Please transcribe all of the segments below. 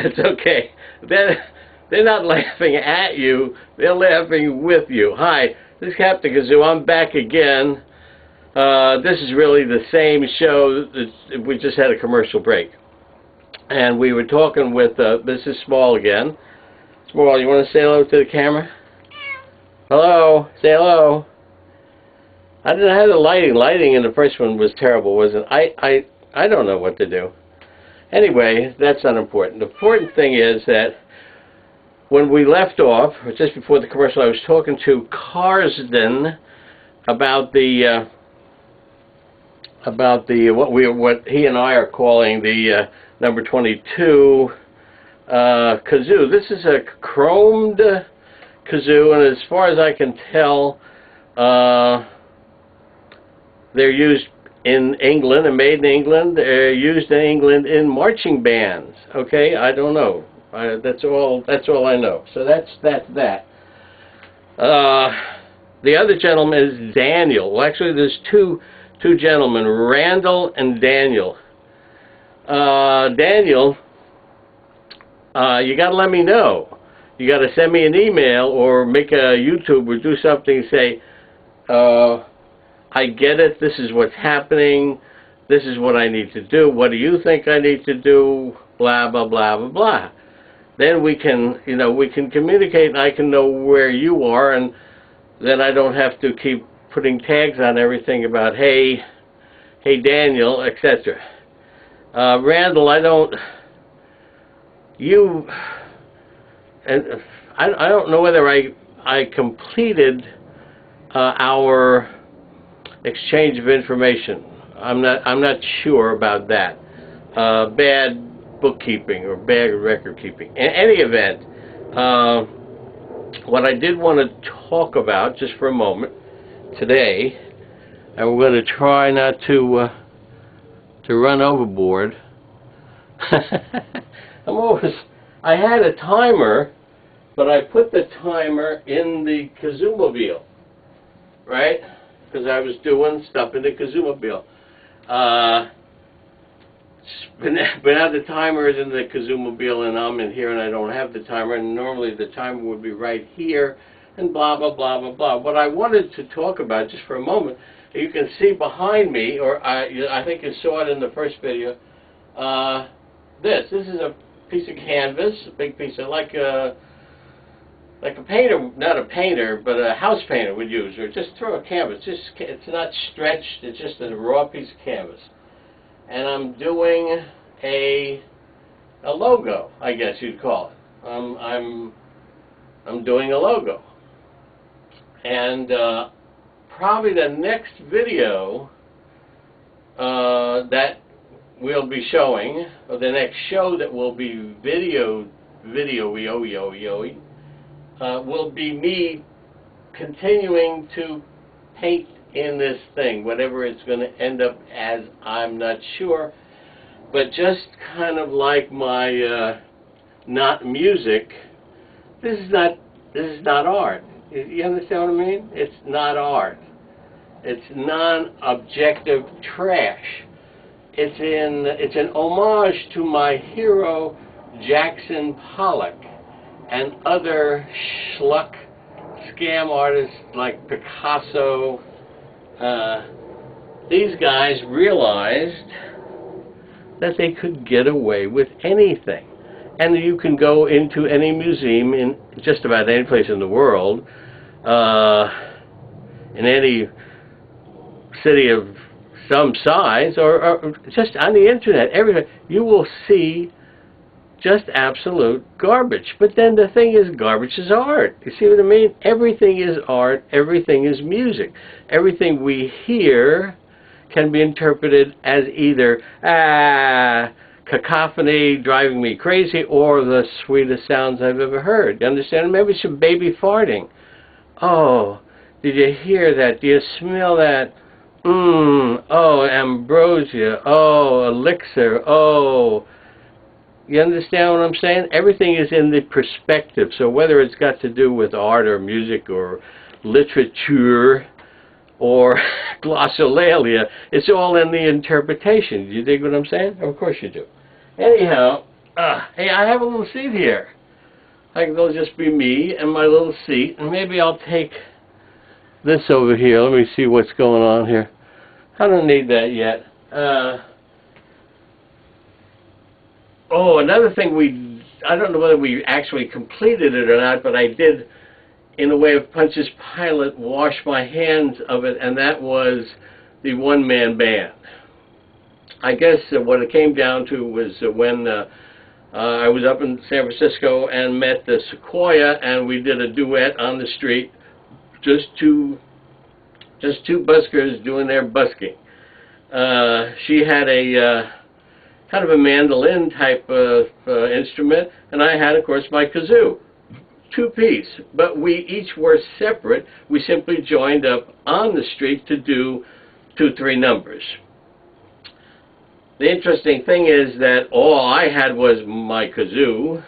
It's okay. They're not laughing at you. They're laughing with you. Hi, this is Captain Kazoo. I'm back again. This is really the same show. We just had a commercial break. And we were talking with, this is Small again. Small, you want to say hello to the camera? Hello. Say hello. I didn't have the lighting. Lighting in the first one was terrible, wasn't it? I don't know what to do. Anyway, that's not important. The important thing is that when we left off, or just before the commercial, I was talking to Karsden about what he and I are calling the number 22 kazoo. This is a chromed kazoo, and as far as I can tell, they're used in England and made in England. They're used in England in marching bands. Okay, I don't know. That's all I know. So that's that. The other gentleman is Daniel. Well, actually, there's two gentlemen, Randall and Daniel. Daniel, you got to let me know. You got to send me an email or make a YouTube or do something. Say, I get it. This is what's happening. This is what I need to do. What do you think I need to do? Blah blah blah blah blah. Then we can, we can communicate, and I can know where you are, and then I don't have to keep putting tags on everything about hey Daniel, etc. Randall, I don't know whether I completed our exchange of information. I'm not sure about that. Bad bookkeeping or bad record keeping. In any event, what I did want to talk about just for a moment today, and we're going to try not to run overboard. I had a timer, but I put the timer in the Kazoomobile, right? Because I was doing stuff in the Kazoomobile. But now the timer is in the Kazoomobile, and I'm in here, and I don't have the timer. And normally the timer would be right here, and blah blah blah blah blah. What I wanted to talk about, just for a moment, you can see behind me, or I think you saw it in the first video. This is a piece of canvas, a big piece of like a painter, not a painter, but a house painter would use, or just throw a canvas. It's not stretched. It's just a raw piece of canvas. And I'm doing a logo, I guess you'd call it. I'm doing a logo, and probably the next video that we'll be showing, or the next show that will be video will be me continuing to paint in this thing, whatever it's going to end up as, I'm not sure, but just kind of like my not music. This is not art. You understand what I mean? It's not art. It's non-objective trash. It's an homage to my hero Jackson Pollock and other schluck scam artists like Picasso. These guys realized that they could get away with anything. And you can go into any museum in just about any place in the world, in any city of some size, or just on the internet, everywhere, you will see just absolute garbage. But then the thing is, garbage is art. You see what I mean? Everything is art. Everything is music. Everything we hear can be interpreted as either cacophony driving me crazy, or the sweetest sounds I've ever heard. You understand? Maybe some baby farting. Oh, did you hear that? Do you smell that? Oh, ambrosia. Oh, elixir. Oh. You understand what I'm saying? Everything is in the perspective. So whether it's got to do with art or music or literature or glossolalia, it's all in the interpretation. Do you dig what I'm saying? Of course you do. Anyhow, Hey, I have a little seat here. I think it'll just be me and my little seat, and maybe I'll take this over here. Let me see what's going on here. I don't need that yet. Oh, another thing I don't know whether we actually completed it or not, but I did, in a way of Pontius Pilate, wash my hands of it, and that was the one-man band. I guess what it came down to was when I was up in San Francisco and met the Sequoia, and we did a duet on the street, just two buskers doing their busking. She had a kind of a mandolin type of instrument, and I had, of course, my kazoo, two-piece. But we each were separate. We simply joined up on the street to do 2-3 numbers. The interesting thing is that all I had was my kazoo,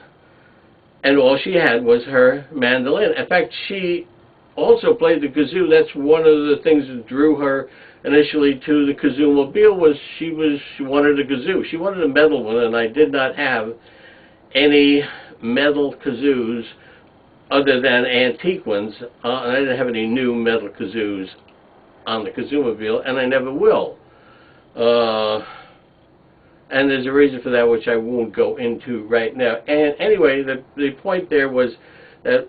and all she had was her mandolin. In fact, she also played the kazoo. That's one of the things that drew her initially to the Kazoo Mobile, was she wanted a kazoo. She wanted a metal one, and I did not have any metal kazoos other than antique ones. And I didn't have any new metal kazoos on the Kazoo Mobile, and I never will. And there's a reason for that, which I won't go into right now. And anyway, the point there was that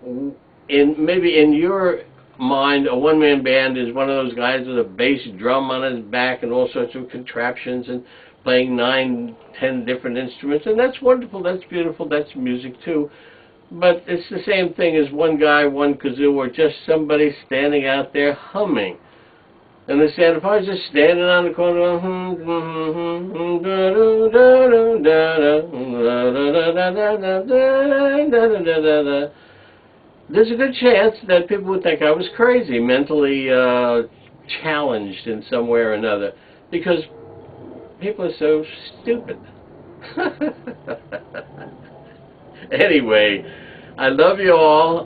maybe in your mind, a one-man band is one of those guys with a bass drum on his back and all sorts of contraptions and playing 9-10 different instruments, and that's wonderful, that's beautiful, that's music too. But it's the same thing as one guy, one kazoo, or just somebody standing out there humming. Understand? If I was just standing on the corner, there's a good chance that people would think I was crazy, mentally challenged in some way or another, because people are so stupid. Anyway, I love you all.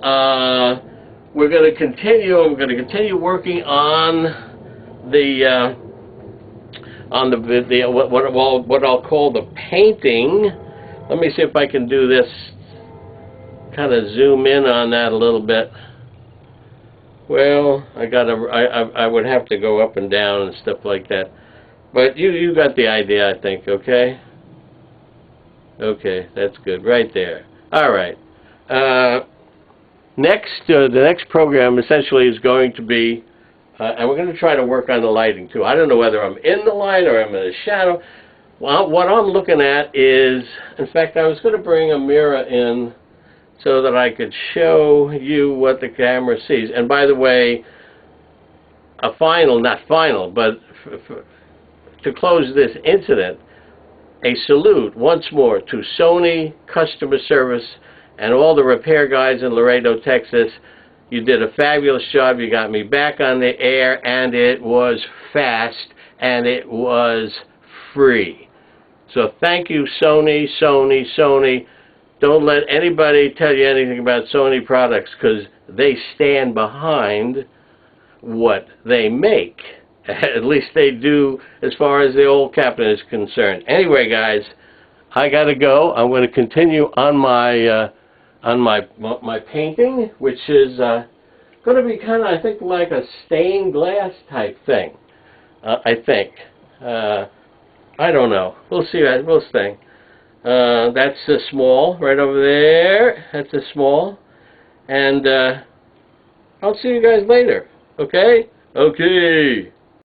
We're going to continue. I'm going to continue working on what I'll call the painting. Let me see if I can do this. Kind of zoom in on that a little bit. Well, I would have to go up and down and stuff like that. But you got the idea, I think. Okay. Okay, that's good. Right there. All right. The next program essentially is going to be, and we're going to try to work on the lighting too. I don't know whether I'm in the light or I'm in the shadow. Well, what I'm looking at is, in fact, I was going to bring a mirror in so that I could show you what the camera sees. And by the way, not final, but to close this incident, a salute once more to Sony customer service and all the repair guys in Laredo, Texas. You did a fabulous job. You got me back on the air, and it was fast, and it was free. So thank you, Sony, Sony, Sony. Don't let anybody tell you anything about Sony products, because they stand behind what they make. At least they do as far as the old captain is concerned. Anyway, guys, I got to go. I'm going to continue on my painting, which is going to be kind of, I think, like a stained glass type thing. I think. I don't know. We'll see. We'll see. That's a small right over there. That's a small. And I'll see you guys later. Okay? Okay.